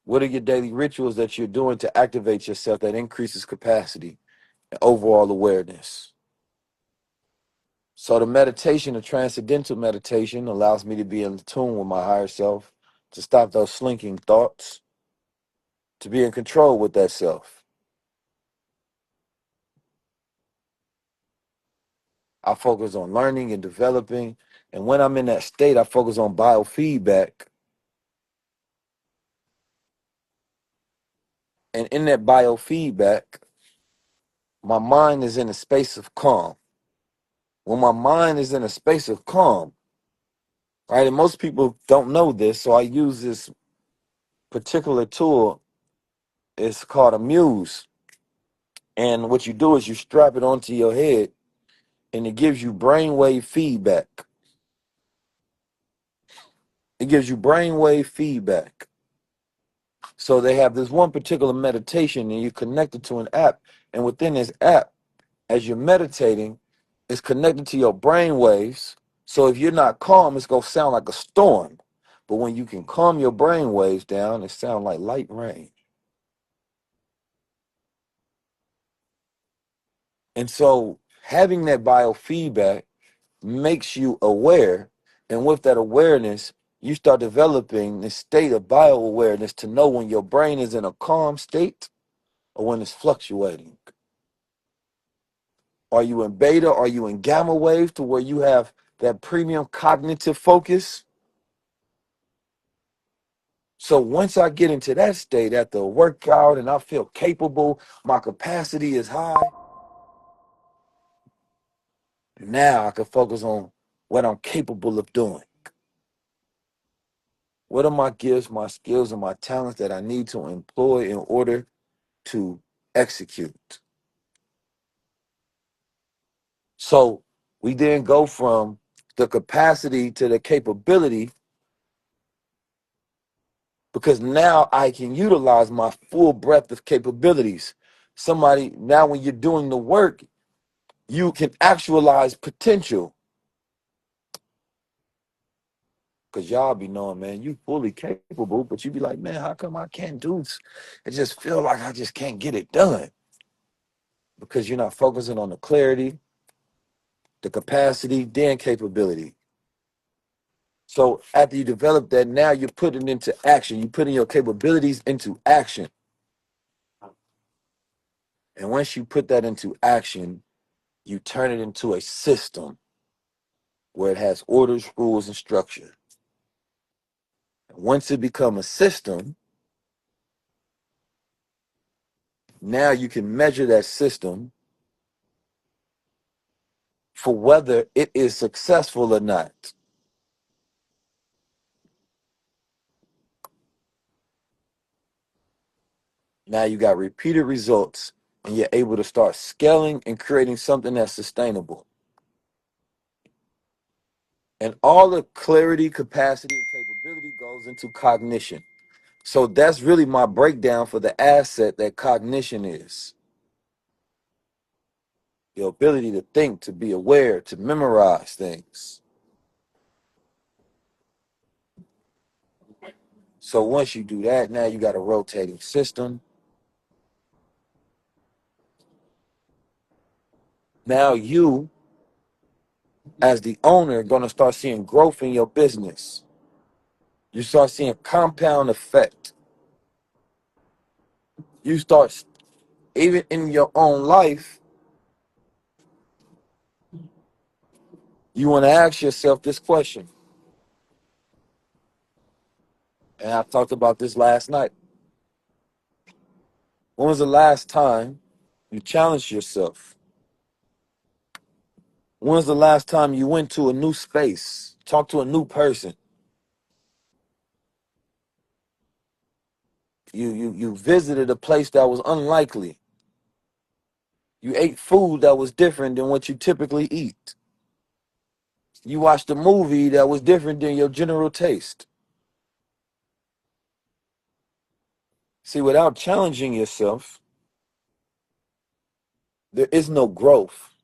What are your daily rituals that you're doing to activate yourself that increases capacity and overall awareness? So the meditation, the transcendental meditation, allows me to be in tune with my higher self, to stop those slinking thoughts, to be in control with that self. I focus on learning and developing. And when I'm in that state, I focus on biofeedback. And in that biofeedback, my mind is in a space of calm. When my mind is in a space of calm, right? And most people don't know this, so I use this particular tool. It's called a muse. And what you do is you strap it onto your head and it gives you brainwave feedback. It gives you brainwave feedback. So they have this one particular meditation and you're connected to an app. And within this app, as you're meditating, it's connected to your brain waves. So if you're not calm, it's going to sound like a storm. But when you can calm your brain waves down, it sounds like light rain. And so having that biofeedback makes you aware. And with that awareness, you start developing this state of bio-awareness to know when your brain is in a calm state or when it's fluctuating. Are you in beta? Are you in gamma wave to where you have that premium cognitive focus? So once I get into that state after a workout and I feel capable, my capacity is high, now I can focus on what I'm capable of doing. What are my gifts, my skills, and my talents that I need to employ in order to execute? So we then go from the capacity to the capability because now I can utilize my full breadth of capabilities. Somebody, now when you're doing the work, you can actualize potential. Because y'all be knowing, man, you fully capable, but you be like, man, how come I can't do this? It just feel like I just can't get it done. Because you're not focusing on the clarity, the capacity, then capability. So after you develop that, now you're putting into action. You're putting your capabilities into action. And once you put that into action, you turn it into a system where it has orders, rules, and structure. And once it becomes a system, now you can measure that system for whether it is successful or not. Now you got repeated results and you're able to start scaling and creating something that's sustainable. And all the clarity, capacity, and capability goes into cognition. So that's really my breakdown for the asset that cognition is. Your ability to think, to be aware, to memorize things. So once you do that, now you got a rotating system. Now you, as the owner, going to start seeing growth in your business. You start seeing compound effect. You start, even in your own life, you want to ask yourself this question. And I talked about this last night. When was the last time you challenged yourself? When was the last time you went to a new space, talked to a new person? You visited a place that was unlikely. You ate food that was different than what you typically eat. You watched a movie that was different than your general taste. See, without challenging yourself, there is no growth.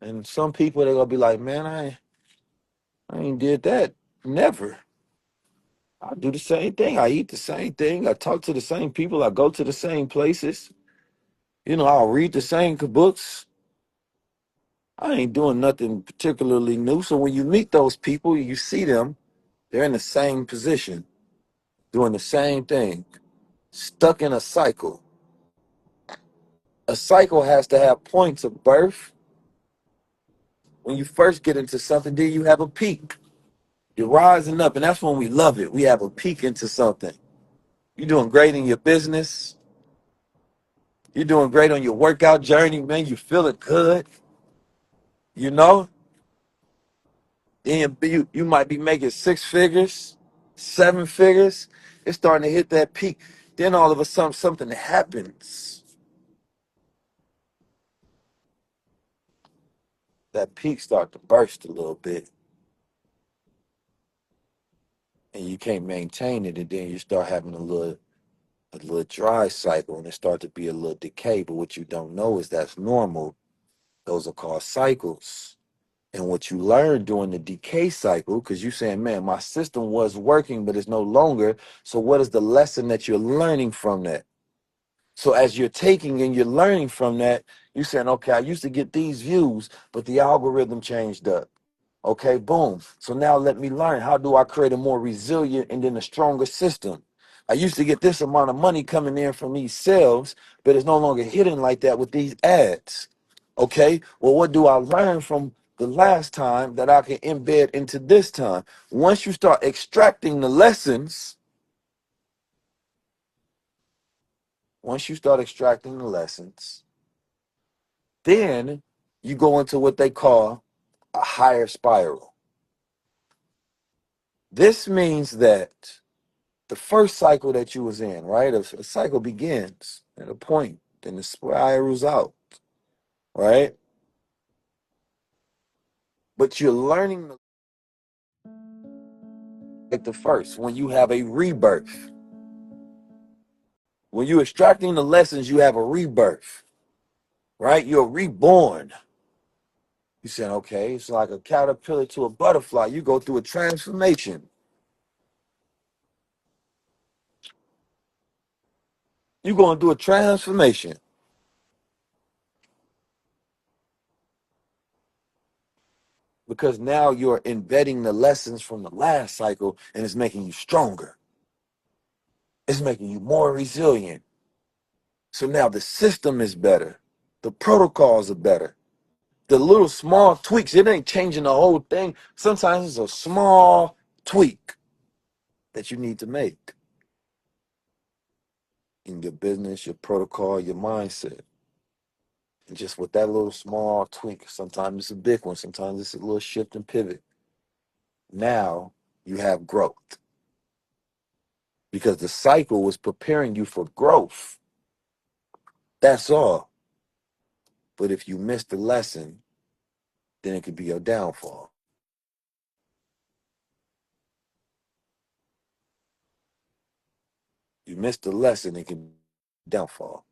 And some people they're gonna be like, man, I ain't did that. Never. I do the same thing. I eat the same thing. I talk to the same people. I go to the same places. I'll read the same books. I ain't doing nothing particularly new. So when you meet those people, you see them, they're in the same position, doing the same thing, stuck in a cycle. A cycle has to have points of birth. When you first get into something, then you have a peak. You're rising up, and that's when we love it. We have a peak into something. You're doing great in your business. You're doing great on your workout journey, man. You feeling good, you know? Then you might be making six figures, seven figures. It's starting to hit that peak. Then all of a sudden, something happens. That peak start to burst a little bit, and you can't maintain it. And then you start having a little dry cycle, and it start to be a little decay. But what you don't know is that's normal. Those are called cycles. And what you learn during the decay cycle, because you're saying, man, my system was working, but it's no longer. So what is the lesson that you're learning from that? So as you're taking and you're learning from that, you're saying, okay, I used to get these views, but the algorithm changed up. Okay, boom. So now let me learn. How do I create a more resilient and then a stronger system? I used to get this amount of money coming in from these sales, but it's no longer hitting like that with these ads. Okay, well, what do I learn from the last time that I can embed into this time? Once you start extracting the lessons, once you start extracting the lessons, then you go into what they call a higher spiral. This means that the first cycle that you was in, right? A cycle begins at a point, then it spirals out, right? But you're learning like the first when you have a rebirth. When you're extracting the lessons, you have a rebirth, right? You're reborn. You said, okay, it's like a caterpillar to a butterfly. You go through a transformation. You're going through a transformation because now you're embedding the lessons from the last cycle and it's making you stronger. It's making you more resilient. So now the system is better. The protocols are better. The little small tweaks, it ain't changing the whole thing. Sometimes it's a small tweak that you need to make in your business, your protocol, your mindset. And just with that little small tweak, sometimes it's a big one, sometimes it's a little shift and pivot. Now you have growth because the cycle was preparing you for growth. That's all. But if you miss the lesson, then it could be your downfall. You miss the lesson, it can be downfall.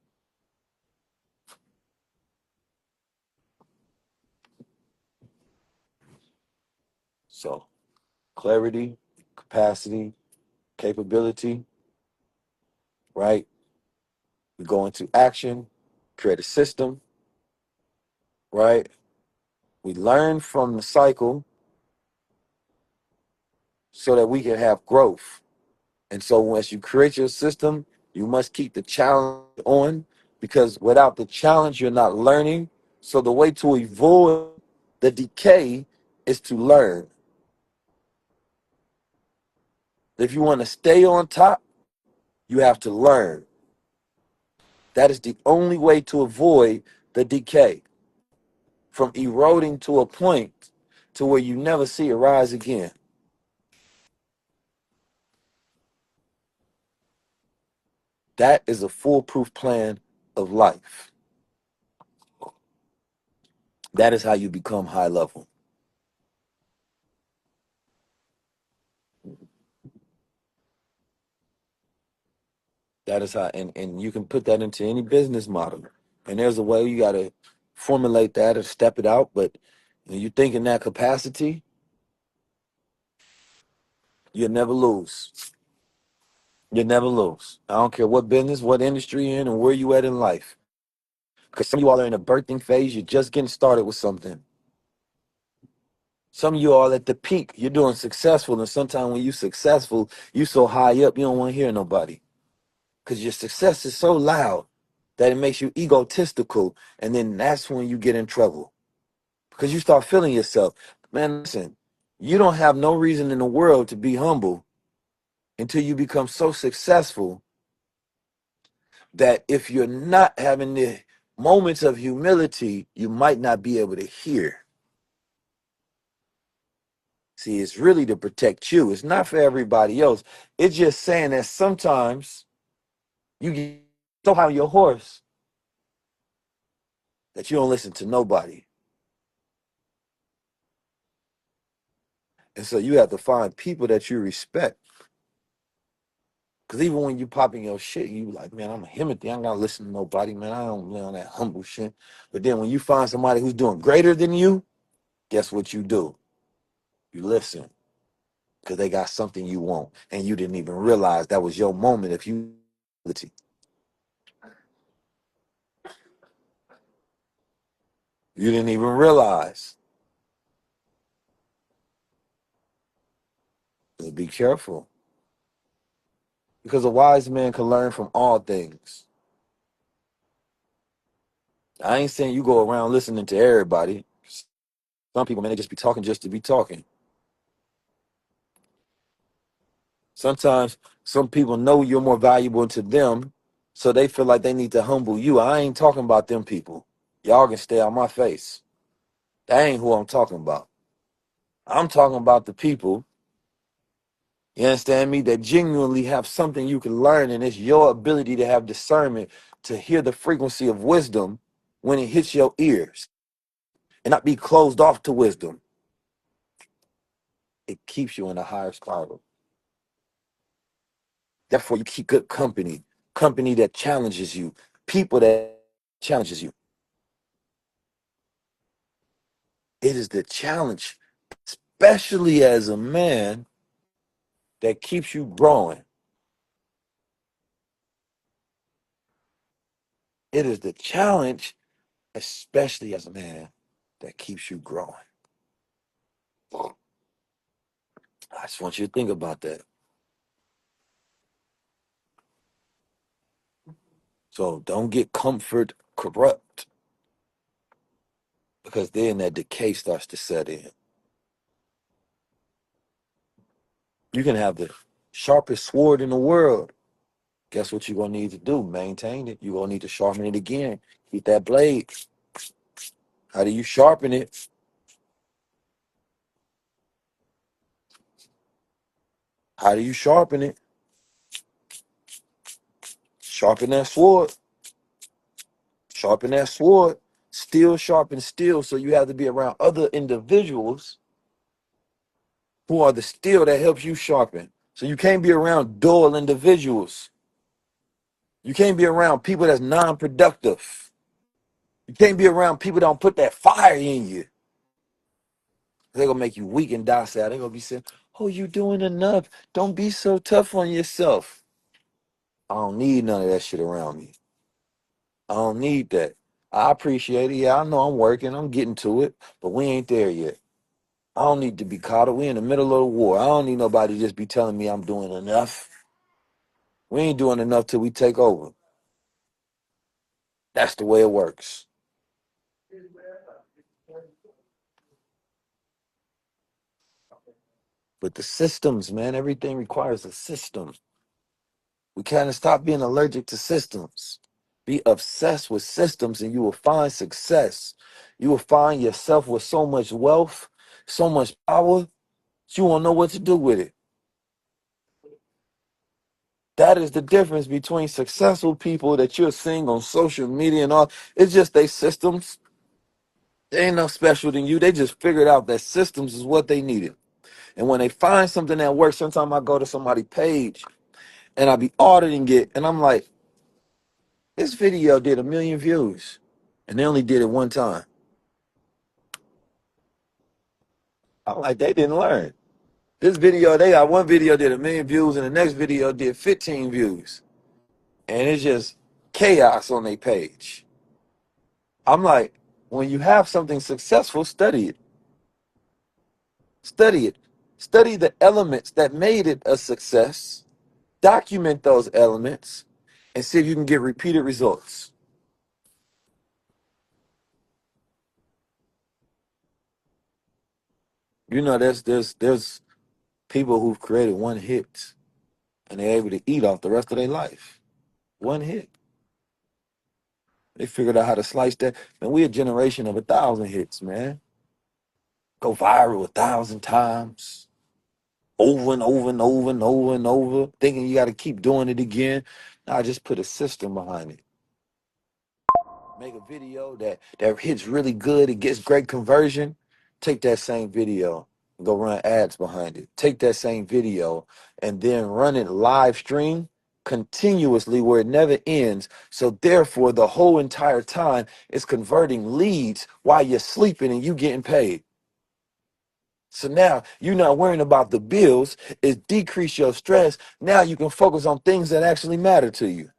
So clarity, capacity, capability, right? We go into action, create a system, right? We learn from the cycle so that we can have growth. And so once you create your system, you must keep the challenge on because without the challenge, you're not learning. So the way to avoid the decay is to learn. If you want to stay on top, you have to learn. That is the only way to avoid the decay from eroding to a point to where you never see it rise again. That is a foolproof plan of life. That is how you become high level. That is how, and you can put that into any business model. And there's a way you got to formulate that and step it out. But when you think in that capacity, You'll never lose. You'll never lose. I don't care what business, what industry you're in, and where you at in life. Because some of you all are in a birthing phase. You're just getting started with something. Some of you all at the peak. You're doing successful, and sometimes when you're successful, you so high up, you don't want to hear nobody. Because your success is so loud that it makes you egotistical, and then that's when you get in trouble. Because you start feeling yourself. Man, listen, you don't have no reason in the world to be humble until you become so successful that if you're not having the moments of humility, you might not be able to hear. See, it's really to protect you. It's not for everybody else. It's just saying that sometimes you get so high on your horse that you don't listen to nobody. And so you have to find people that you respect. Because even when you pop in your shit, you like, man, I'm a Himothy. I ain't gotta listen to nobody, man. I don't live on that humble shit. But then when you find somebody who's doing greater than you, guess what you do? You listen. Because they got something you want. And you didn't even realize that was your moment if you didn't even realize. So be careful. Because a wise man can learn from all things. I ain't saying you go around listening to everybody. Some people, man, they just be talking just to be talking. Sometimes some people know you're more valuable to them, so they feel like they need to humble you. I ain't talking about them people. Y'all can stay on my face. That ain't who I'm talking about. I'm talking about the people, you understand me, that genuinely have something you can learn, and it's your ability to have discernment to hear the frequency of wisdom when it hits your ears and not be closed off to wisdom. It keeps you in a higher spiral. Therefore, you keep good company, company that challenges you, people that challenges you. It is the challenge, especially as a man, that keeps you growing. It is the challenge, especially as a man, that keeps you growing. I just want you to think about that. So don't get comfort corrupt, because then that decay starts to set in. You can have the sharpest sword in the world. Guess what you're going to need to do? Maintain it. You're going to need to sharpen it again. Keep that blade. How do you sharpen it? How do you sharpen it? Sharpen that sword. Sharpen that sword. Steel sharpens steel. So you have to be around other individuals who are the steel that helps you sharpen. So you can't be around dull individuals. You can't be around people that's non-productive. You can't be around people that don't put that fire in you. They're gonna make you weak and docile. They're gonna be saying, "Oh, you doing enough. Don't be so tough on yourself." I don't need none of that shit around me. I don't need that. I appreciate it. Yeah, I know I'm working. I'm getting to it, but we ain't there yet. I don't need to be caught up. We in the middle of the war. I don't need nobody to just be telling me I'm doing enough. We ain't doing enough till we take over. That's the way it works. But the systems, man, everything requires a system. We kind of stop being allergic to systems. Be obsessed with systems and you will find success. You will find yourself with so much wealth, so much power, that you won't know what to do with it. That is the difference between successful people that you're seeing on social media and all. It's just they systems. They ain't no special than you. They just figured out that systems is what they needed. And when they find something that works, sometimes I go to somebody's page and I be auditing it and I'm like, this video did 1 million views and they only did it one time. I'm like, they didn't learn. This video, they got one video did 1 million views and the next video did 15 views. And it's just chaos on their page. I'm like, when you have something successful, study it. Study it. Study the elements that made it a success. Document those elements and see if you can get repeated results. You know, there's people who've created one hit and they're able to eat off the rest of their life. One hit. They figured out how to slice that. Man, we a generation of 1,000 hits, man. Go viral 1,000 times, over and over and over and over and over, thinking you got to keep doing it again. Now I just put a system behind it. Make a video that hits really good, it gets great conversion. Take that same video and go run ads behind it. Take that same video and then run it live stream continuously where it never ends. So therefore, the whole entire time is converting leads while you're sleeping and you getting paid. So now you're not worrying about the bills. It decrease your stress. Now you can focus on things that actually matter to you.